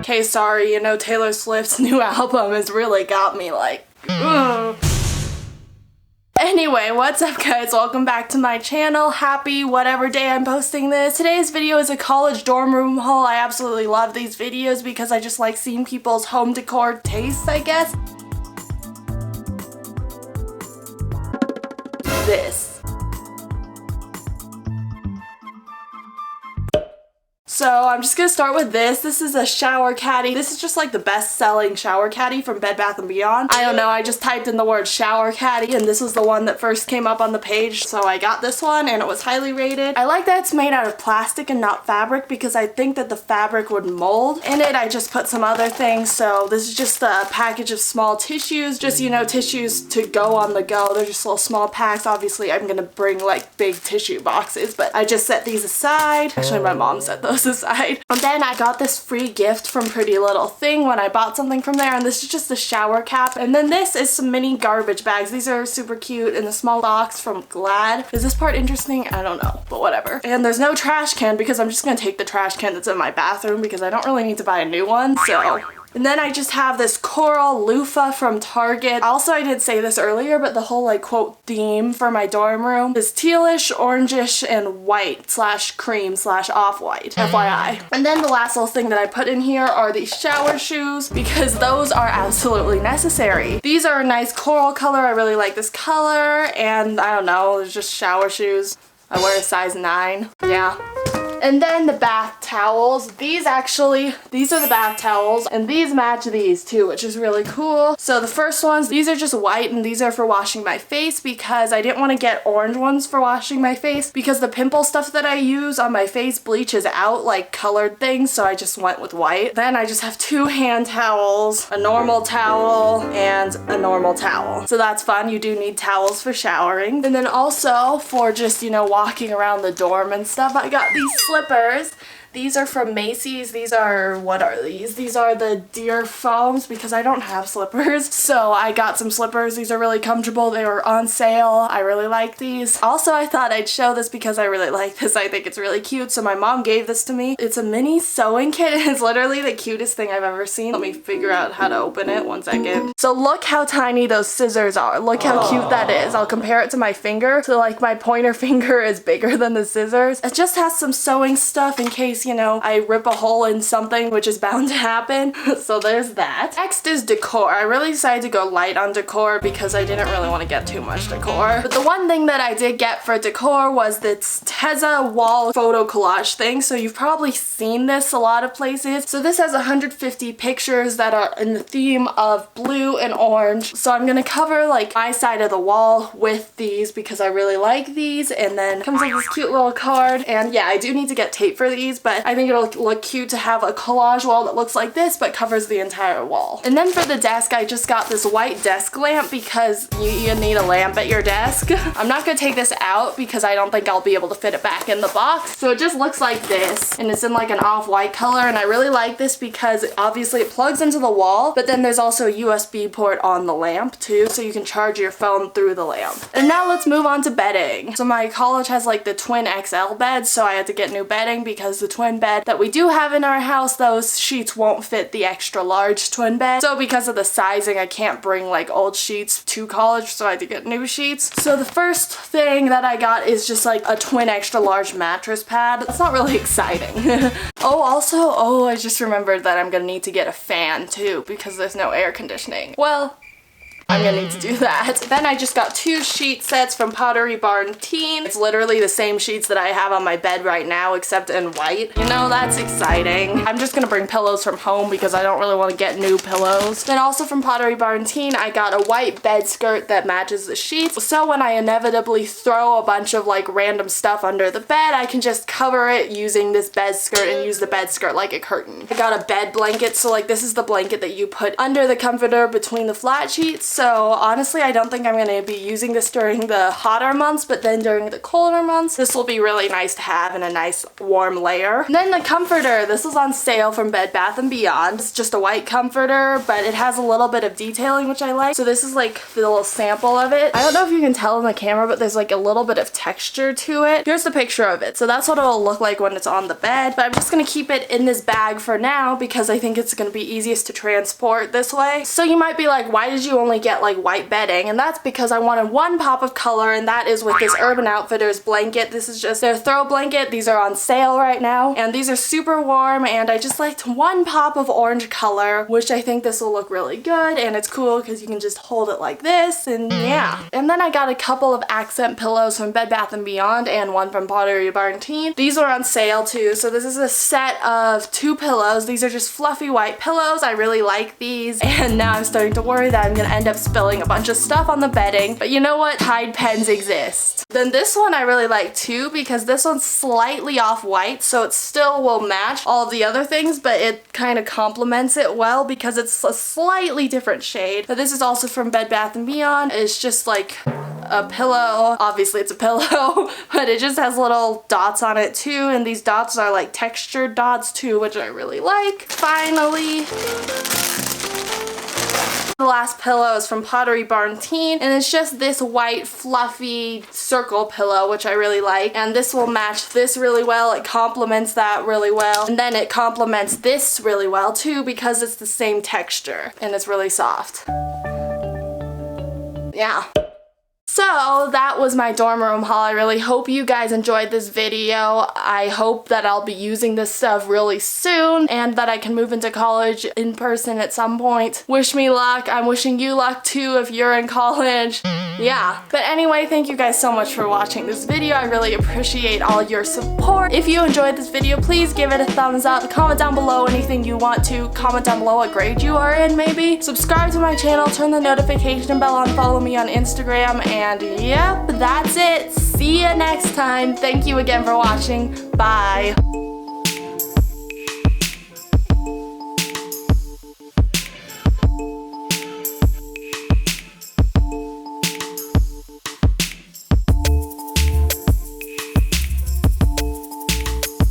Okay, sorry, you know, Taylor Swift's new album has really got me like, ugh. Anyway, what's up guys? Welcome back to my channel. Happy whatever day I'm posting this. Today's video is a college dorm room haul. I absolutely love these videos because I just like seeing people's home decor tastes, I guess. This. So I'm just gonna start with this. This is a shower caddy. This is just like the best-selling shower caddy from Bed Bath & Beyond. I don't know, I just typed in the word shower caddy and this was the one that first came up on the page, so I got this one and it was highly rated. I like that it's made out of plastic and not fabric because I think that the fabric would mold. In it I just put some other things, so this is just a package of small tissues, just, you know, tissues to go on the go. They're just little small packs. Obviously I'm gonna bring like big tissue boxes, but I just set these aside. Actually my mom set those aside. And then I got this free gift from Pretty Little Thing when I bought something from there, and this is just a shower cap. And then this is some mini garbage bags. These are super cute in a small box from Glad. Is this part interesting? I don't know, but whatever. And there's no trash can because I'm just gonna take the trash can that's in my bathroom because I don't really need to buy a new one, so. And then I just have this coral loofah from Target. Also, I did say this earlier, but the whole like quote theme for my dorm room is tealish, orangish, and white slash cream slash off-white, FYI. And then the last little thing that I put in here are these shower shoes because those are absolutely necessary. These are a nice coral color. I really like this color, and I don't know, it's just shower shoes. I wear a size 9. Yeah. And then the bath towels. These are the bath towels, and these match these too, which is really cool. So the first ones, these are just white, and these are for washing my face because I didn't want to get orange ones for washing my face because the pimple stuff that I use on my face bleaches out like colored things, so I just went with white. Then I just have 2 hand towels, a normal towel, and a normal towel. So that's fun. You do need towels for showering. And then also for just, you know, walking around the dorm and stuff, I got these slippers. These are from Macy's. These are, what are these? These are the deer foams because I don't have slippers. So I got some slippers. These are really comfortable. They were on sale. I really like these. Also, I thought I'd show this because I really like this. I think it's really cute. So my mom gave this to me. It's a mini sewing kit. It's literally the cutest thing I've ever seen. Let me figure out how to open it. 1 second. So look how tiny those scissors are. Look how cute that is. I'll compare it to my finger. So like my pointer finger is bigger than the scissors. It just has some sewing stuff in case, you know, I rip a hole in something, which is bound to happen. So there's that. Next is decor. I really decided to go light on decor because I didn't really want to get too much decor. But the one thing that I did get for decor was this Tezza wall photo collage thing. So you've probably seen this a lot of places. So this has 150 pictures that are in the theme of blue and orange. So I'm gonna cover like my side of the wall with these because I really like these. And then comes with this cute little card. And yeah, I do need to get tape for these, but I think it'll look cute to have a collage wall that looks like this but covers the entire wall. And then for the desk, I just got this white desk lamp because you need a lamp at your desk. I'm not gonna take this out because I don't think I'll be able to fit it back in the box. So it just looks like this, and it's in like an off-white color, and I really like this because obviously it plugs into the wall, but then there's also a USB port on the lamp too, so you can charge your phone through the lamp. And now let's move on to bedding. So my college has like the twin XL bed, so I had to get new bedding because the twin bed that we do have in our house, those sheets won't fit the extra large twin bed. So because of the sizing, I can't bring like old sheets to college, so I had to get new sheets. So the first thing that I got is just like a twin extra large mattress pad. It's not really exciting. Oh, I just remembered that I'm gonna need to get a fan too because there's no air conditioning. Well, I'm gonna need to do that. Then I just got 2 sheet sets from Pottery Barn Teen. It's literally the same sheets that I have on my bed right now except in white. You know, that's exciting. I'm just gonna bring pillows from home because I don't really want to get new pillows. Then also from Pottery Barn Teen, I got a white bed skirt that matches the sheets. So when I inevitably throw a bunch of like random stuff under the bed, I can just cover it using this bed skirt and use the bed skirt like a curtain. I got a bed blanket, so like this is the blanket that you put under the comforter between the flat sheets. So honestly, I don't think I'm going to be using this during the hotter months, but then during the colder months, this will be really nice to have in a nice warm layer. And then the comforter, this was on sale from Bed Bath & Beyond. It's just a white comforter, but it has a little bit of detailing, which I like. So this is like the little sample of it. I don't know if you can tell in the camera, but there's like a little bit of texture to it. Here's the picture of it. So that's what it'll look like when it's on the bed, but I'm just going to keep it in this bag for now because I think it's going to be easiest to transport this way. So you might be like, why did you only get like white bedding? And that's because I wanted one pop of color, and that is with this Urban Outfitters blanket. This is just their throw blanket. These are on sale right now, and these are super warm, and I just liked one pop of orange color, which I think this will look really good, and it's cool because you can just hold it like this, and yeah. And then I got a couple of accent pillows from Bed Bath & Beyond and one from Pottery Barn Teen. These are on sale too, so this is a set of 2 pillows. These are just fluffy white pillows. I really like these, and now I'm starting to worry that I'm gonna end up spilling a bunch of stuff on the bedding, but you know what? Tide pens exist. Then this one I really like too because this one's slightly off-white, so it still will match all of the other things, but it kind of complements it well because it's a slightly different shade. But this is also from Bed Bath & Beyond. It's just like a pillow. Obviously it's a pillow, but it just has little dots on it too, and these dots are like textured dots too, which I really like. Finally, the last pillow is from Pottery Barn Teen, and it's just this white fluffy circle pillow, which I really like, and this will match this really well. It complements that really well, and then it complements this really well too because it's the same texture and it's really soft. Yeah. So that was my dorm room haul. I really hope you guys enjoyed this video. I hope that I'll be using this stuff really soon and that I can move into college in person at some point. Wish me luck. I'm wishing you luck too if you're in college. Yeah. But anyway, thank you guys so much for watching this video. I really appreciate all your support. If you enjoyed this video, please give it a thumbs up. Comment down below anything you want to. Comment down below what grade you are in maybe. Subscribe to my channel, turn the notification bell on, follow me on Instagram, and yep, that's it. See you next time. Thank you again for watching. Bye.